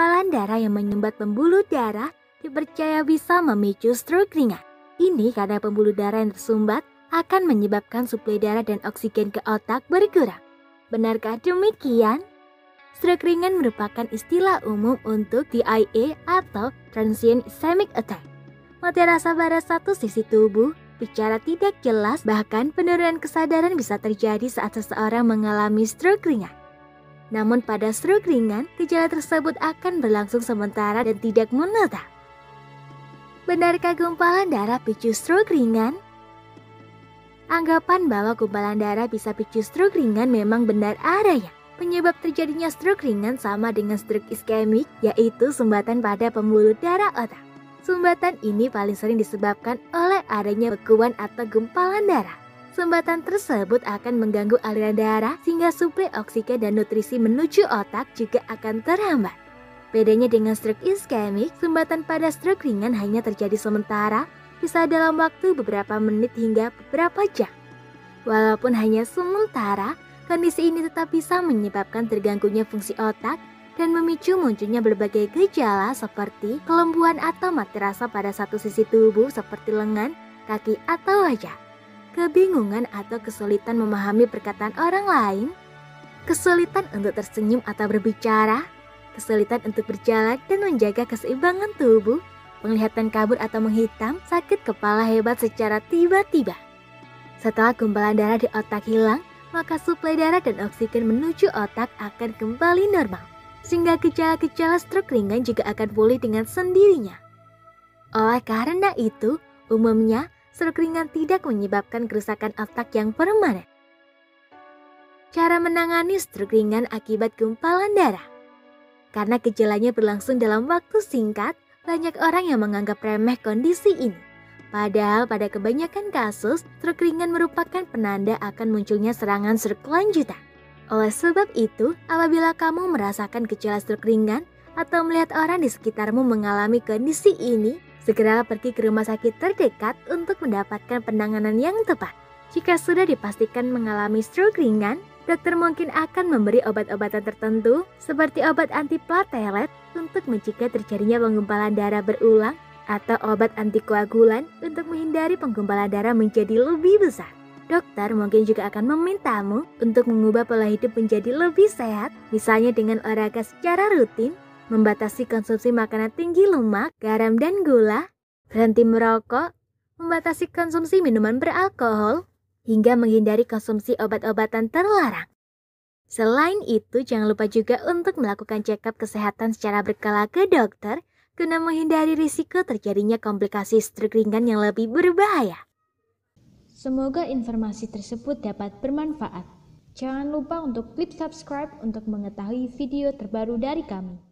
Gumpalan darah yang menyumbat pembuluh darah dipercaya bisa memicu stroke ringan. Ini karena pembuluh darah yang tersumbat akan menyebabkan suplai darah dan oksigen ke otak berkurang. Benarkah demikian? Stroke ringan merupakan istilah umum untuk TIA atau Transient Ischemic Attack. Mati rasa pada satu sisi tubuh, bicara tidak jelas, bahkan penurunan kesadaran bisa terjadi saat seseorang mengalami stroke ringan. Namun pada stroke ringan, gejala tersebut akan berlangsung sementara dan tidak menetap. Benarkah gumpalan darah picu stroke ringan? Anggapan bahwa gumpalan darah bisa picu stroke ringan memang benar adanya. Penyebab terjadinya stroke ringan sama dengan stroke iskemik, yaitu sumbatan pada pembuluh darah otak. Sumbatan ini paling sering disebabkan oleh adanya bekuan atau gumpalan darah. Sumbatan tersebut akan mengganggu aliran darah sehingga suplai oksigen dan nutrisi menuju otak juga akan terhambat. Bedanya dengan stroke iskemik, sumbatan pada stroke ringan hanya terjadi sementara, bisa dalam waktu beberapa menit hingga beberapa jam. Walaupun hanya sementara, kondisi ini tetap bisa menyebabkan terganggunya fungsi otak dan memicu munculnya berbagai gejala seperti kelembuan atau mati rasa pada satu sisi tubuh seperti lengan, kaki, atau wajah. Kebingungan atau kesulitan memahami perkataan orang lain, kesulitan untuk tersenyum atau berbicara, kesulitan untuk berjalan dan menjaga keseimbangan tubuh, penglihatan kabur atau menghitam, sakit kepala hebat secara tiba-tiba. Setelah gumpalan darah di otak hilang, maka suplai darah dan oksigen menuju otak akan kembali normal, sehingga gejala-gejala stroke ringan juga akan pulih dengan sendirinya. Oleh karena itu, umumnya stroke ringan tidak menyebabkan kerusakan otak yang permanen. Cara menangani stroke ringan akibat gumpalan darah. Karena gejalanya berlangsung dalam waktu singkat, banyak orang yang menganggap remeh kondisi ini. Padahal pada kebanyakan kasus, stroke ringan merupakan penanda akan munculnya serangan stroke lanjutan. Oleh sebab itu, apabila kamu merasakan gejala stroke ringan atau melihat orang di sekitarmu mengalami kondisi ini, segera pergi ke rumah sakit terdekat untuk mendapatkan penanganan yang tepat. Jika sudah dipastikan mengalami stroke ringan, dokter mungkin akan memberi obat-obatan tertentu seperti obat antiplatelet untuk mencegah terjadinya penggumpalan darah berulang atau obat antikoagulan untuk menghindari penggumpalan darah menjadi lebih besar. Dokter mungkin juga akan memintamu untuk mengubah pola hidup menjadi lebih sehat, misalnya dengan olahraga secara rutin, membatasi konsumsi makanan tinggi lemak, garam dan gula, berhenti merokok, membatasi konsumsi minuman beralkohol, hingga menghindari konsumsi obat-obatan terlarang. Selain itu, jangan lupa juga untuk melakukan check-up kesehatan secara berkala ke dokter guna menghindari risiko terjadinya komplikasi stroke ringan yang lebih berbahaya. Semoga informasi tersebut dapat bermanfaat. Jangan lupa untuk klik subscribe untuk mengetahui video terbaru dari kami.